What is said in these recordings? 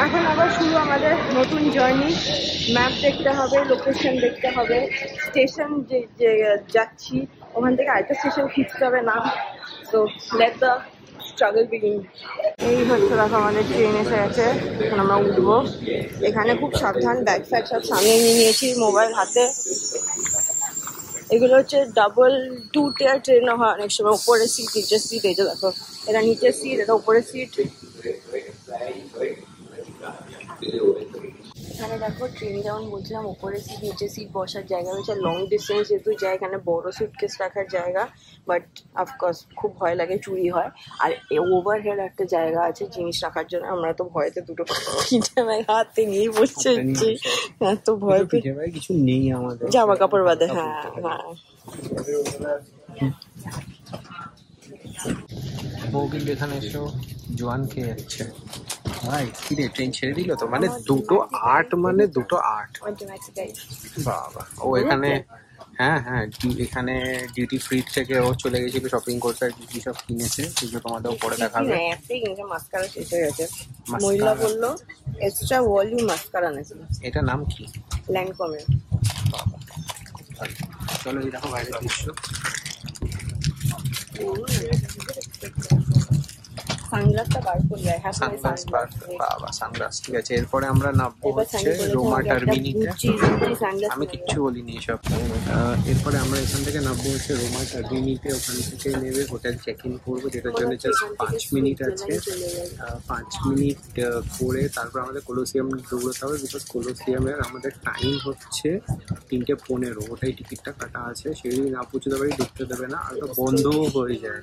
এখন আবার শুরু আমাদের নতুন জার্নি। ম্যাপ দেখতে হবে, লোকেশন দেখতে হবে, স্টেশন যে যাচ্ছি ওখান থেকে আরেকটা স্টেশন খুঁজতে হবে না। So let the struggle begin. এই হচ্ছে দেখো আমাদের ট্রেন এসে গেছে, এখন আমরা উঠবো। এখানে খুব সাবধান, ব্যাগ ফ্যাগ সব সামনে নিয়ে নিয়েছি, মোবাইল হাতে। এগুলো হচ্ছে ডাবল 2 টিয়ার ট্রেনও হয় অনেক সময়, উপরে সিট নিচের সিট। এই যে দেখো, এটা নিচের সিট, এটা উপরের সিট। এখানে দেখো ট্রেন যেমন বলছিলাম, উপরে সিট নিচের সিট বসার জায়গা রয়েছে। লং ডিস্টেন্স যেহেতু যায়, এখানে বড় সুটকেস রাখার জায়গা, বাট অফকোর্স খুব ভয় লাগে চুরি হয়। আর ওভারহেড একটা জায়গা আছে জিনিস রাখার জন্য। আমরা তো ভয়তে দুটো হাতে নিয়ে বসছে, এত ভয় কিছু নেই আমাদের, জামা কাপড় বাদে। হ্যাঁ হ্যাঁ, বউ কিন্তু এখানে এসেও জোয়ান খেয়ে যাচ্ছে। ভাই কি রে, ট্রেন ছেড়ে দিল তো? মানে 2:08, মানে 2:08। বাবা, ও এখানে হ্যাঁ হ্যাঁ, এখানে ডিউটি ফ্রি থেকে ও চলে গেছিল শপিং করতে, আর কি সব কিনেছে সেগুলো তোমাদের উপরে দেখাবে। মাস্কারা শেষ হয়ে গেছে। মহিলা বললো এক্সট্রা ভলিউম মাস্কারা নেছিল। এটা নাম কি? ল্যান্ডকমের। চলো এই দেখো বাইরের দৃশ্য। সানগ্লাসটা বার করে যায়। সানগ্লাস বাবা, সানগ্লাস ঠিক আছে। এরপরে আমরা নামবো হচ্ছে রোমা টার্মিনিতে। আমি কিচ্ছু বলিনি এসব। এরপরে আমরা এখান থেকে নামবো হচ্ছে রোমা টার্মিনিতে। ওখান থেকে নেবে হোটেল চেক ইন করবো, যেটার জন্য জাস্ট 5 মিনিট আছে। 5 মিনিট করে তারপর আমাদের কলোসিয়াম দৌড়তে হবে, বিকজ কলোসিয়ামের আমাদের টাইম হচ্ছে 3:15। ওটাই টিকিটটা কাটা আছে। সেই না পৌঁছতে পারি ঢুকতে দেবে না, আর বন্ধও হয়ে যায়।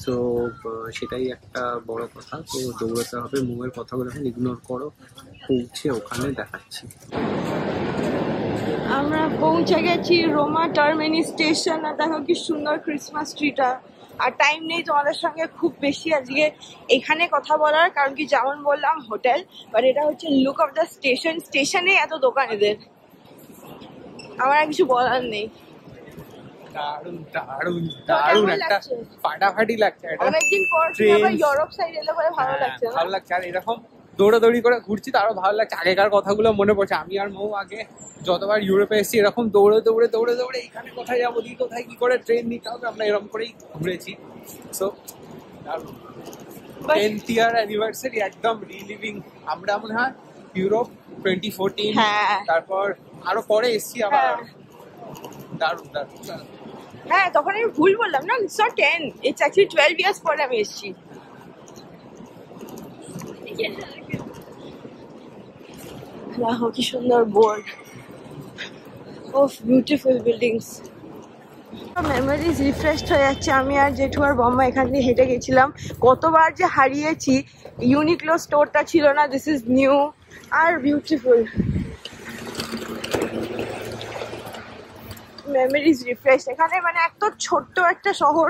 সো সেটাই একটা বড় কথা। তো দৌড়াতে হবে, মুভের কথাগুলো এখন ইগনোর করো। পৌঁছে ওখানে দেখাচ্ছি। আমরা পৌঁছে গেছি রোমা টার্মিনি স্টেশন। আর দেখো কি সুন্দর ক্রিসমাস ট্রিটা। আর টাইম নেই তোমাদের সঙ্গে খুব বেশি আজকে এখানে কথা বলার, কারণ কি যেমন বললাম হোটেল, বাট এটা হচ্ছে লুক অফ দ্য স্টেশন। স্টেশনে এত দোকান এদের, আমার আর কিছু বলার নেই। দারুণ দারুণ দারুণ একটা ফাটাফাটি লাগছে। অনেকদিন পর ইউরোপ সাইড এলে পরে ভালো লাগছে, ভালো লাগছে। আর এরকম দৌড়াদৌড়ি করে ঘুরছি তো আরো ভালো লাগছে। আগেকার কথাগুলো মনে পড়ছে। আমি আর মৌ আগে যতবার ইউরোপে এসেছি এরকম দৌড়ে দৌড়ে দৌড়ে দৌড়ে এখানে কোথায় যাবো, দিই কোথায় কি করে ট্রেন নিতে হবে, আমরা এরকম করেই ঘুরেছি। সো 10th ইয়ার অ্যানিভার্সারি একদম রিলিভিং। আমরা মনে হয় ইউরোপ 2014, তারপর আরো পরে এসেছি আবার। দারুণ দারুণ। হ্যাঁ, তখন আমি ভুল বললাম না, it's not 10, it's actually 12 years পরে আমি এসেছি। দেখো কি সুন্দর বোর্ড, ওফ বিউটিফুল বিল্ডিংস। মেমোরিজ রিফ্রেশড হয়ে যাচ্ছে। আমি আর জেঠু আর বম্মা এখান দিয়ে হেঁটে গেছিলাম, কতবার যে হারিয়েছি। ইউনিক্লো স্টোরটা ছিল না, দিস ইজ নিউ আর বিউটিফুল। Memories refresh. এখানে মানে এত ছোট্ট একটা শহর,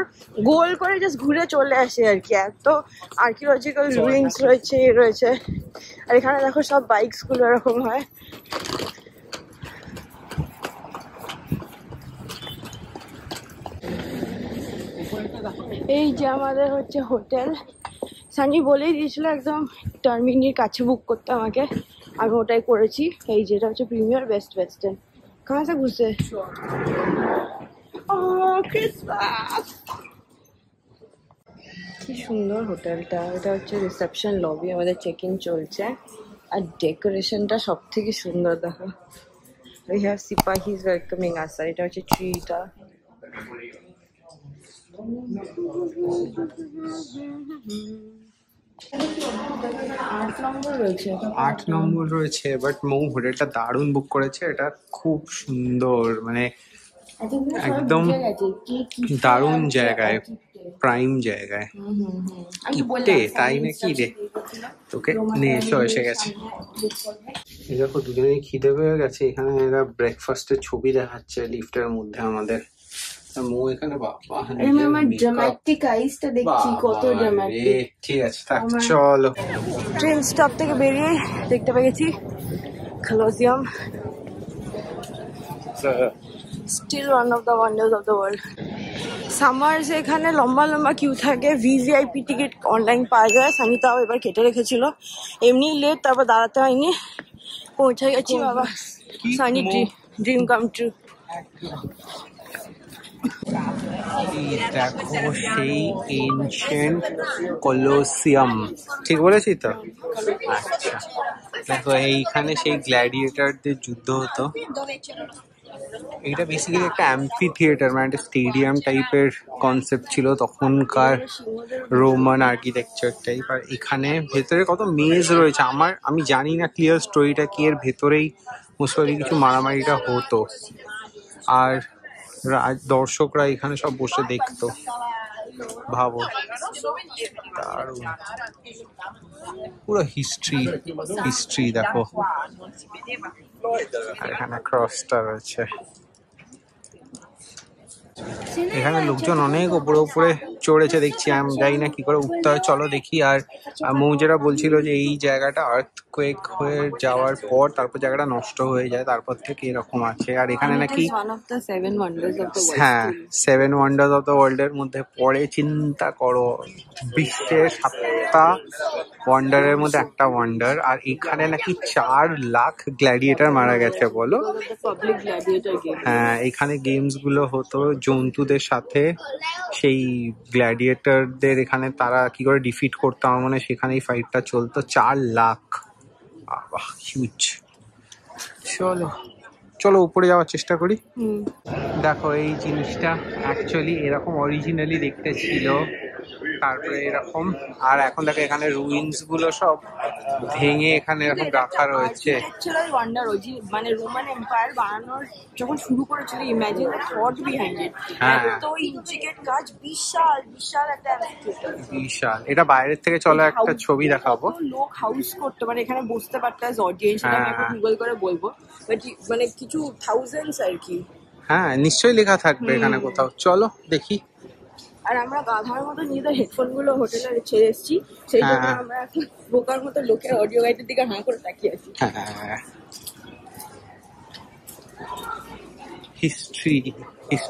গোল করে জাস্ট ঘুরে চলে আসে আর কি। এত আর্কিওলজিক্যাল রুইন্স রয়েছে। আর এখানে দেখো সব বাইকস গুলো এরকম হয়। এই যে আমাদের হচ্ছে হোটেল। সানি বলেই দিয়েছিল একদম টার্মিনির কাছে বুক করতে আমাকে, আমি ওটাই করেছি। এই যেটা হচ্ছে প্রিমিয়ার বেস্ট ওয়েস্টার্ন। कहाँ से घुसे? ক্রিসমাস। কি সুন্দর হোটেলটা। এটা হচ্ছে রিসেপশন লবি, আমাদের চেক ইন চলছে। আর ডেকোরেশনটা সব থেকে সুন্দর দেখো। উই হ্যাভ সিপাহিজ ওয়েলকামিং আস। আর এটা হচ্ছে ট্রিটা। 8 নম্বর রয়েছে, বাট মৌ হোটেলটা দারুণ বুক করেছে। এটা খুব সুন্দর, মানে একদম দারুণ জায়গায়, প্রাইম জায়গায়। কিপটে তাই নাকি রে, তোকে নিয়ে এসে গেছে। দেখো দুজনেই খিদে পেয়ে গেছে। এখানে এরা ব্রেকফাস্টের ছবি দেখাচ্ছে লিফটের মধ্যে আমাদের। মৌ এখানে ঠিক আছে, চলো। ট্রেন স্টপ থেকে বেরিয়ে দেখতে পেয়েছি Colosseum, still one of the wonders of the world. Summers এখানে লম্বা লম্বা কিউ থাকে, ভিভিআইপি টিকিট অনলাইন পাওয়া যায়। আমি তাও এবার কেটে রেখেছিল, এমনি লেট, তারপর দাঁড়াতে হয়নি, পৌঁছে গেছি। বাবা সানি ড্রিম কাম ট্রু। দেখো সেই এনশিয়েন্ট কলোসিয়াম, ঠিক বলেছি তো? আচ্ছা, দেখো এইখানে সেই গ্ল্যাডিয়েটরদের যুদ্ধ হতো। এটা বেসিক্যালি একটা অ্যাম্পি থিয়েটার, মানে একটা স্টেডিয়াম টাইপের কনসেপ্ট ছিল তখনকার রোমান আর্কিটেকচার টাইপ। আর এখানে ভেতরে কত মেজ রয়েছে, আমি জানি না ক্লিয়ার স্টোরিটা কি, এর ভেতরেই মোস্টলি কিছু মারামারিটা হতো, আর দর্শকরা এখানে সব বসে দেখতো। ভাবো, দারুণ, পুরো হিস্ট্রি দেখো। আর এখানে ক্রসটা রয়েছে। এখানে লোকজন অনেক উপরে চড়েছে দেখছি, আমি জানি না কি করে উঠতে হয়, চলো দেখি। আর মৌজেরা বলছিল যে এই জায়গাটা আর্থকোয়েক হয়ে যাওয়ার পর তারপর জায়গাটা নষ্ট হয়ে যায়, তারপর থেকে এরকম আছে। আর এখানে নাকি হ্যাঁ 7 ওয়ান্ডার্স অফ দ্য ওয়ার্ল্ড এর মধ্যে পড়ে। চিন্তা করো, বিশ্বের 7টা ওয়ান্ডারের মধ্যে একটা ওয়ান্ডার, আর এখানে নাকি 4 লাখ গ্ল্যাডিয়েটর মারা গেছে, বলো। হ্যাঁ, এখানে গেমস গুলো হতো জন্তুদের সাথে, সেই গ্ল্যাডিয়েটরদের এখানে তারা কি করে ডিফিট করতো আমার মনে হয় সেখানেই ফাইটটা চলতো। 4 লাখ, হিউজ। চলো উপরে যাওয়ার চেষ্টা করি। দেখো এই জিনিসটা অ্যাকচুয়ালি এরকম অরিজিনালি দেখতে ছিল, তারপরে এরকম, আর এখন দেখো এখানে রুইন্স গুলো সব ভেঙে এখানে এরকম রাখা রয়েছে। মানে রোমান এম্পায়ার বানানোর যখন শুরু করেছিল, imagine the thought behind it, এত ইন্ট্রিকেট কাজ, বিশাল একটা বিশাল। এটা বাইরের থেকে চলো একটা ছবি দেখাবো। লোক হাউস করতো, মানে এখানে বসতে পারতো অ্যাজ অডিয়েন্স, আমি গুগল করে বলবো, বাট মানে কিছু থাউজেন্ডস আর কি। হ্যাঁ, নিশ্চয়ই লেখা থাকবে এখানে কোথাও, চলো দেখি। আর আমরা গাধার মতো নিজেদের হেডফোন গুলো হোটেলে ছেড়ে এসেছি, সেই জন্য আমরা এখন বোকার মতো লোকের অডিও গাইডের দিকে হাঁ করে তাকিয়ে আছি। হিস্ট্রি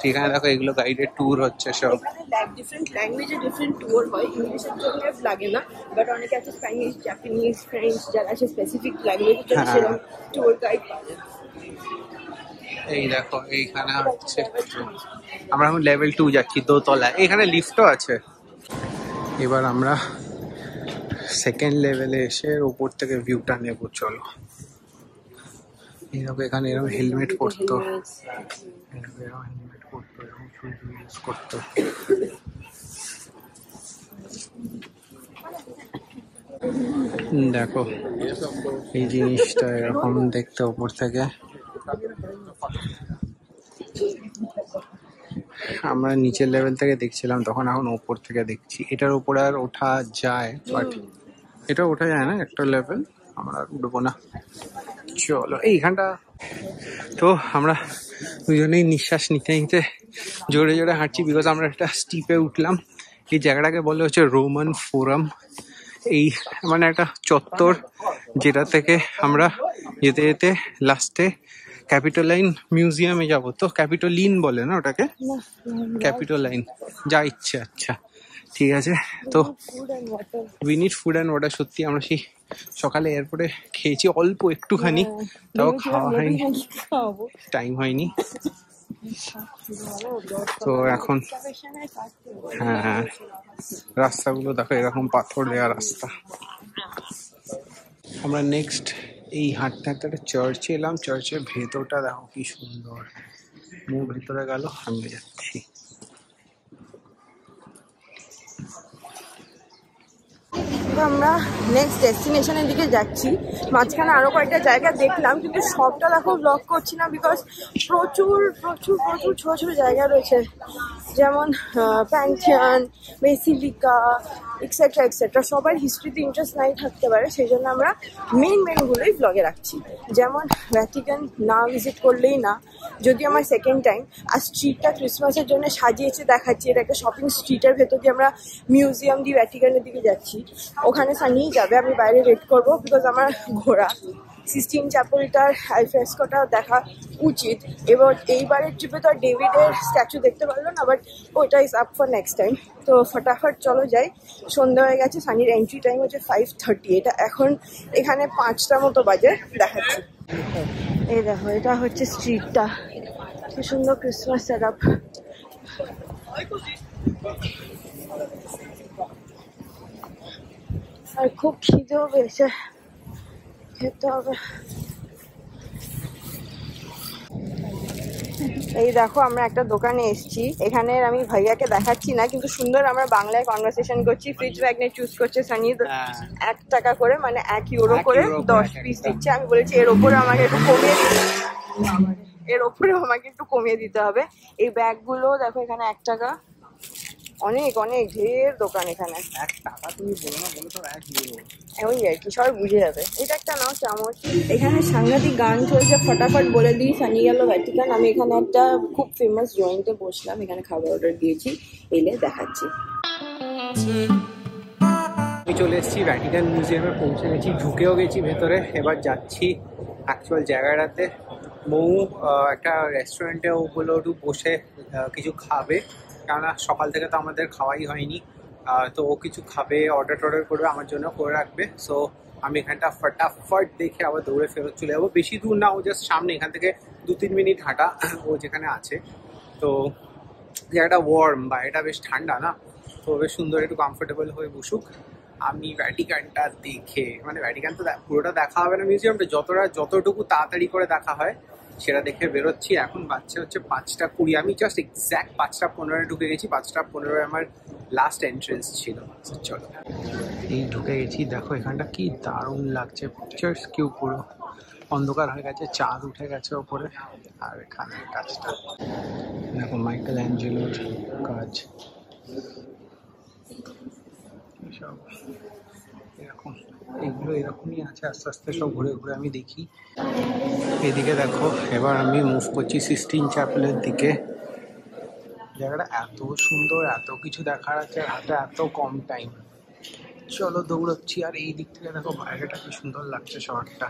এখানে দেখো, এগুলো গাইডেড ট্যুর হচ্ছে সব। ডিফারেন্ট ল্যাঙ্গুয়েজে ডিফারেন্ট ট্যুর হয়, ইংলিশের জন্য লাগে না, বাট অনেকে আছে স্প্যানিশ, জাপানিজ, ফ্রেঞ্চ, যারা আছে স্পেসিফিক ল্যাঙ্গুয়েজের জন্য সেরকম ট্যুর গাইড পাবে। এই দেখো এইখানে হচ্ছে, আমরা এখন লেভেল 2 যাচ্ছি, দোতলা। এখানে লিফটও আছে। এবার আমরা সেকেন্ড লেভেলে এসে উপর থেকে ভিউটা নেবো, চলো। এই দেখো এখানে এরকম হেলমেট পরতো, দেখো এই জিনিসটা এরকম দেখতে উপর থেকে। আমরা নিচের লেভেল থেকে দেখছিলাম তখন, এখন ওপর থেকে দেখছি। এটার উপরে আর ওঠা যায়, বাট এটা ওঠা যায় না, একটা লেভেল, আমরা উঠবো না। চলো এইখানটা তো আমরা দুজনেই নিঃশ্বাস নিতে নিতে জোরে জোরে হাঁটছি, বিকজ আমরা একটা স্টিপে উঠলাম। এই জায়গাটাকে বলে হচ্ছে রোমান ফোরাম। এই মানে একটা চত্বর, যেটা থেকে আমরা যেতে যেতে লাস্টে ক্যাপিটোলাইন মিউজিয়ামে যাবো। তো ক্যাপিটোলিন বলে না ওটাকে, ক্যাপিটোলাইন, যা ইচ্ছে। আচ্ছা ঠিক আছে, তো we need food and water. সত্যি আমরা সেই সকালে এয়ারপোর্টে খেয়েছি অল্প একটুখানি, তাও খাওয়া হয়নি, টাইম হয়নি। তো এখন হ্যাঁ, রাস্তাগুলো দেখো এরকম পাথর দেওয়া রাস্তা। আমরা নেক্সট এই হাঁটতে হাঁটতে একটা চার্চে এলাম। চার্চের ভেতরটা দেখো কি সুন্দর। মুখ ভিতরে গেল, আমি যাচ্ছি। আমরা নেক্সট ডেস্টিনেশনের দিকে যাচ্ছি। মাঝখানে আরো কয়েকটা জায়গা দেখলাম, কিন্তু সবটা দেখো ব্লগ করছি না, বিকজ প্রচুর ছোট ছোট জায়গা রয়েছে, যেমন প্যান্থিয়ন, বেসিলিকা, এক্সেট্রা এক্সেট্রা। সবার হিস্ট্রিতে ইন্টারেস্ট নাই থাকতে পারে, সেই জন্য আমরা মেনগুলোই ব্লগে রাখছি। যেমন ভ্যাটিকান না ভিজিট করলেই না, যদি আমার সেকেন্ড টাইম। আর স্ট্রিটটা ক্রিসমাসের জন্য সাজিয়েছে, দেখাচ্ছি। এটা একটা শপিং স্ট্রিটের ভেতর দিয়ে আমরা মিউজিয়াম দিয়ে ভ্যাটিকানের দিকে যাচ্ছি। ওখানে সানিই যাবে, আমি বাইরে ওয়েট করবো, বিকজ আমার ঘোরা। সিস্টিন চ্যাপেলটার আলফ্রেস্কোটা দেখা উচিত। এবার এইবারের ট্রিপে তো আর ডেভিডের স্ট্যাচু দেখতে পারলো না, বাট ওইটা is up for next time. তো ফটাফট চলো যাই, সন্ধ্যা হয়ে গেছে। সানির এন্ট্রি টাইম হচ্ছে 5:30, এটা এখন এখানে 5টা মতো বাজে দেখাচ্ছে। এই দেখো, এটা হচ্ছে স্ট্রিটটা, কি সুন্দর ক্রিসমাস সেট আপ। আর খুব খিদেও পেয়েছে, খেতে হবে। এই দেখো, আমরা একটা দোকানে এসেছি, এখানে আমি ভাইয়াকে দেখাচ্ছি না, কিন্তু সুন্দর আমরা বাংলায় কনভারসেশন করছি। ফ্রিজ ম্যাগনেট চুজ করছে সানি, 1 টাকা করে, মানে 1 ইউরো করে 10 পিস দিচ্ছে। আমি বলেছি এর ওপরে আমাকে একটু কমিয়ে দিতে, এর ওপরে আমাকে একটু কমিয়ে দিতে হবে। এই ব্যাগগুলো দেখো, এখানে 1 টাকা, অনেক অনেক ঢের দোকান এখানে। 1 টাকা তুমি বলো না, বলো তো 1 ইউরো, ওই আর কি, সবাই বুঝে যাবে। এটা একটা নাও চামচ। এখানে সাংঘাতিক গান চলছে, ফটাফট বলে দিই। সানি গেল ভ্যাটিকান, আমি এখানে একটা খুব ফেমাস জয়েন্টে বসলাম, এখানে খাবার অর্ডার দিয়েছি, এলে দেখাচ্ছি। আমি চলে এসেছি ভ্যাটিকান মিউজিয়ামে, পৌঁছে গেছি, ঢুকেও গেছি ভেতরে। এবার যাচ্ছি অ্যাকচুয়াল জায়গাটাতে। মৌ একটা রেস্টুরেন্টে ও বললো একটু বসে কিছু খাবে, কেননা সকাল থেকে তো আমাদের খাওয়াই হয়নি। তো ও কিছু খাবে, অর্ডার করবে, আমার জন্য করে রাখবে। সো আমি এখানটা ফটাফট দেখে আবার দৌড়ে ফেরত চলে যাবো। বেশি দূর না, ও জাস্ট সামনে, এখান থেকে 2-3 মিনিট হাঁটা ও যেখানে আছে। তো জায়গাটা ওয়ার্ম বা এটা বেশ ঠান্ডা না, তো বেশ সুন্দর, একটু কমফোর্টেবল হয়ে বসুক। আমি ভ্যাটিকানটা দেখে, মানে ভ্যাটিকান তো পুরোটা দেখা হবে না, মিউজিয়ামটা যতটুকু তাড়াতাড়ি করে দেখা হয় সেটা দেখে বেরোচ্ছি। এখন বাচ্চা হচ্ছে 5:20, আমি জাস্ট এক্স্যাক্ট 5:15 ঢুকে গেছি। 5:15 আমার লাস্ট এন্ট্রেন্স ছিল। চলো, এই ঢুকে গেছি। দেখো এখানটা কি দারুণ লাগছে, পিকচার্স কিউ, পুরো অন্ধকার হয়ে গেছে, চাঁদ উঠে গেছে ওপরে। আর এখানে কাজটা দেখো, মাইকেল অ্যাঞ্জেলোর কাজ, সব এরকম, এগুলো এরকমই আছে। আস্তে আস্তে সব ঘুরে ঘুরে আমি দেখি। এদিকে দেখো, এবার আমি মুভ করছি সিস্টিন চ্যাপেলের দিকে। জায়গাটা এত সুন্দর, এত কিছু দেখার আছে, হাতে এত কম টাইম। চলো দৌড়চ্ছি। আর এই দিক থেকে দেখো বাইরেটা কি সুন্দর লাগছে শহরটা।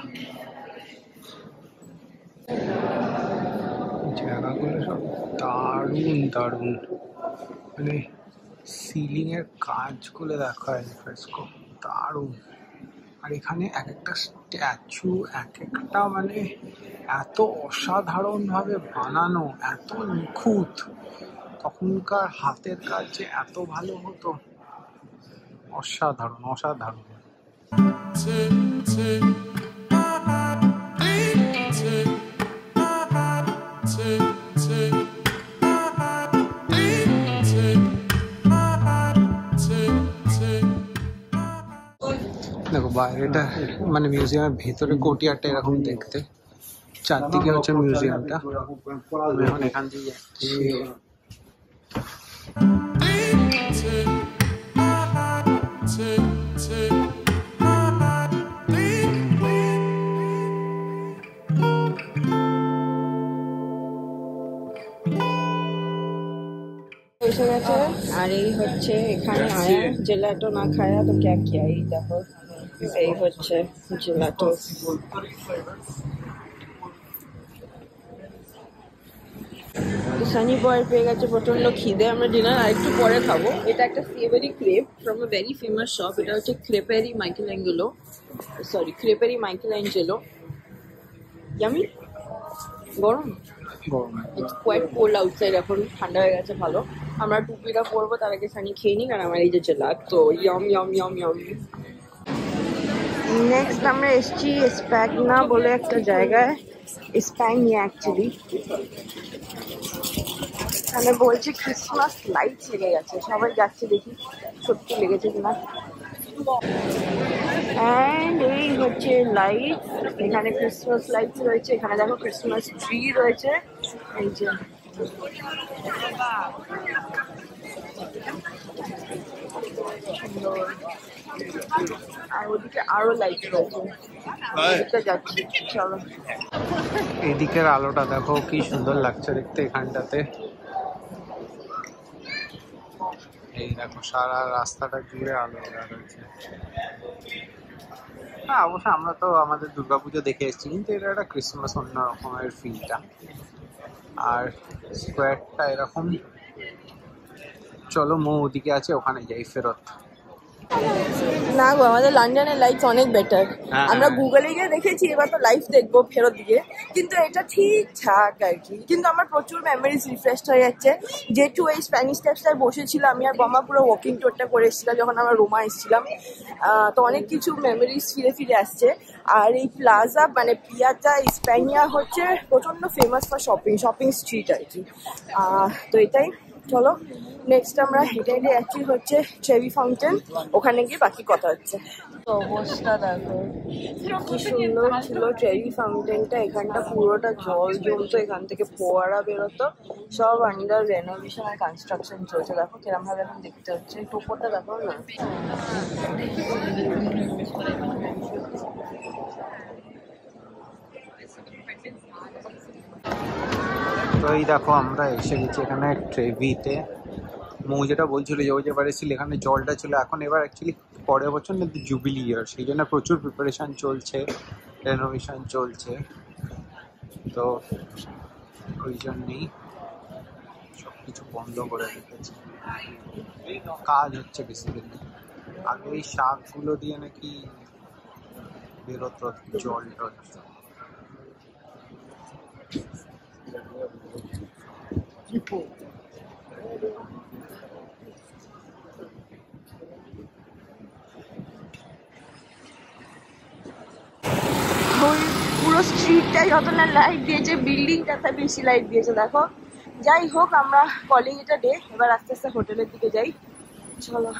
জায়গাগুলো সব দারুণ দারুণ, মানে সিলিং এর কাজগুলো দেখো, ফ্রেস্কো দারুণ। আর এখানে এক একটা স্ট্যাচু, এক একটা মানে এত অসাধারণ ভাবে বানানো, এত নিখুঁত। তখনকার হাতের কাজ যে এত ভালো হতো, অসাধারণ অসাধারণ। দেখো বাইরেটা, মানে মিউজিয়ামের ভেতরে কোর্টইয়ার্ডটা এরকম দেখতে, চারদিকে হচ্ছে মিউজিয়ামটা। আমি এখন এখান দিয়ে যাচ্ছি। এসে গেছে, আর এই হচ্ছে এখানে আয়া জেলাটো না খায়া তো ক্যা কিয়া। এই দেখো, এই হচ্ছে জেলাটো। সানি বয়ের পেয়ে গেছে প্রচন্ড খিদে, আমরা ডিনার আরেকটু পরে খাবো। এটা একটা savoury crepe from a very famous shop, এটা হচ্ছে ক্রেপেরি মাইকেল অ্যাঞ্জেলো। ইয়ামি, গরম গরম, ইটস কোয়াইট কোল্ড আউটসাইড, এখন ঠান্ডা হয়ে গেছে ভালো। আমরা টুপিটা পরবো, তার আগে সানি খেয়ে নিই, কারণ আমার এই যে জেলা তো ইয়ম ইয়ম ইয়ম ইয়ম। নেক্সট আমরা এসছি স্প্যাগনা বলে একটা জায়গায়, স্প্যাগনা অ্যাকচুয়ালি। এখানে বলছে ক্রিসমাস লাইটস লেগে গেছে, সবাই যাচ্ছে, দেখি সত্যি লেগেছে কিনা। অ্যান্ড এই হচ্ছে লাইট, এখানে ক্রিসমাস লাইটস রয়েছে, এখানে দেখো ক্রিসমাস ট্রি রয়েছে, এই যে সুন্দর। আর ওদিকে আরো লাইট রয়েছে, ওদিকে যাচ্ছি, চলো। এদিকের আলোটা দেখো কি সুন্দর লাগছে দেখতে এখানটাতে। এই দেখো সারা রাস্তাটা জুড়ে আলো রয়েছে। হ্যাঁ অবশ্যই আমরা তো আমাদের দুর্গাপুজো দেখে এসেছি, কিন্তু এটা একটা ক্রিসমাস অন্য রকমের ফিলটা। আর স্কোয়ারটা এরকম। চলো মো ওদিকে আছে, ওখানে যাই ফেরত। না গো, আমাদের লন্ডনের লাইফ অনেক বেটার। আমরা গুগলে গিয়ে দেখেছি, এবার তো লাইফ দেখবো ফেরত গিয়ে, কিন্তু এটা ঠিকঠাক আর কি। কিন্তু আমার প্রচুর মেমোরিজ রিফ্রেশ হয়ে যাচ্ছে। যেহেতু এই স্প্যানিশ স্টেপসটায় বসেছিল, আমি আর বাবা পুরো ওয়াকিং ট্যুরটা করে এসেছিলাম যখন আমরা রোমা এসেছিলাম। তো অনেক কিছু মেমোরিজ ফিরে ফিরে আসছে। আর এই প্লাজা মানে পিয়াজা স্প্যানিয়া হচ্ছে প্রচন্ড ফেমাস ফর শপিং স্ট্রিট আর কি। তো এটাই। চলো নেক্সট আমরা হেঁটে হেঁটে যাচ্ছি হচ্ছে ট্রেভি ফাউন্টেন, ওখানে গিয়ে বাকি কথা হচ্ছে। অবস্থা দেখো কি সুন্দর ছিল ট্রেভি ফাউন্টেনটা। এখানটা পুরোটা জল জমতো, এখান থেকে ফোয়ারা বেরোতো। সব আন্ডার রেনোভেশন আর কনস্ট্রাকশন চলছে। দেখো কিরম ভাবে এখন দেখতে হচ্ছে। টোপরটা দেখো না। তো এই দেখো আমরা এসে গেছি এখানে ট্রেভিতে। মৌ যেটা বলছিল যে ওই যে এবার এসেছিল এখানে জলটা ছিল, এখন এবার অ্যাকচুয়ালি পরের বছর না জুবিলি ইয়ার, সেই জন্য প্রচুর প্রিপারেশন চলছে, রেনোভেশন চলছে। তো ওই জন্যেই সব কিছু বন্ধ করে রেখেছে, কাজ হচ্ছে বেসিক্যালি। আগে এই শাকগুলো দিয়ে নাকি বেরোতো জল টল। পুরো স্ট্রিটটাই যত না লাইট দিয়েছে, বিল্ডিংটাতে বেশি লাইট দিয়েছে দেখো। যাই হোক, আমরা কলিং এটা ডে, এবার আস্তে আস্তে হোটেলের দিকে যাই। চলো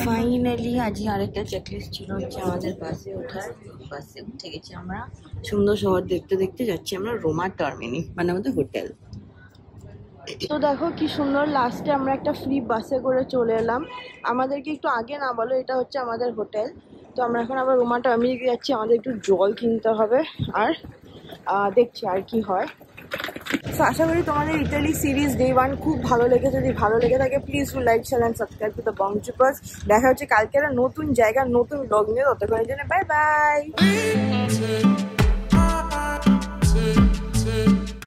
ফাইনালি আজকে আরেকটা চেকলিস্ট ছিল হচ্ছে আমাদের বাসে ওঠার। বাসে উঠে গেছি আমরা। সুন্দর শহর দেখতে দেখতে যাচ্ছি আমরা রোমা টার্মিনি, মানে আমাদের হোটেল। তো দেখো কি সুন্দর, লাস্টে আমরা একটা ফ্রি বাসে করে চলে এলাম। আমাদেরকে একটু আগে না বলো এটা হচ্ছে আমাদের হোটেল। তো আমরা এখন আবার রোমা টার্মিনিতে যাচ্ছি, আমাদের একটু জল কিনতে হবে। আর দেখছি আর কি হয়। তো আশা করি তোমাদের ইতালি সিরিজ ডে 1 খুব ভালো লেগেছে। যদি ভালো লেগে থাকে please do like share and subscribe to the বংচুপার্স। দেখা হচ্ছে কালকে একটা নতুন জায়গা নতুন ব্লগ নিয়ে। ততক্ষণের জন্য বাই বাই।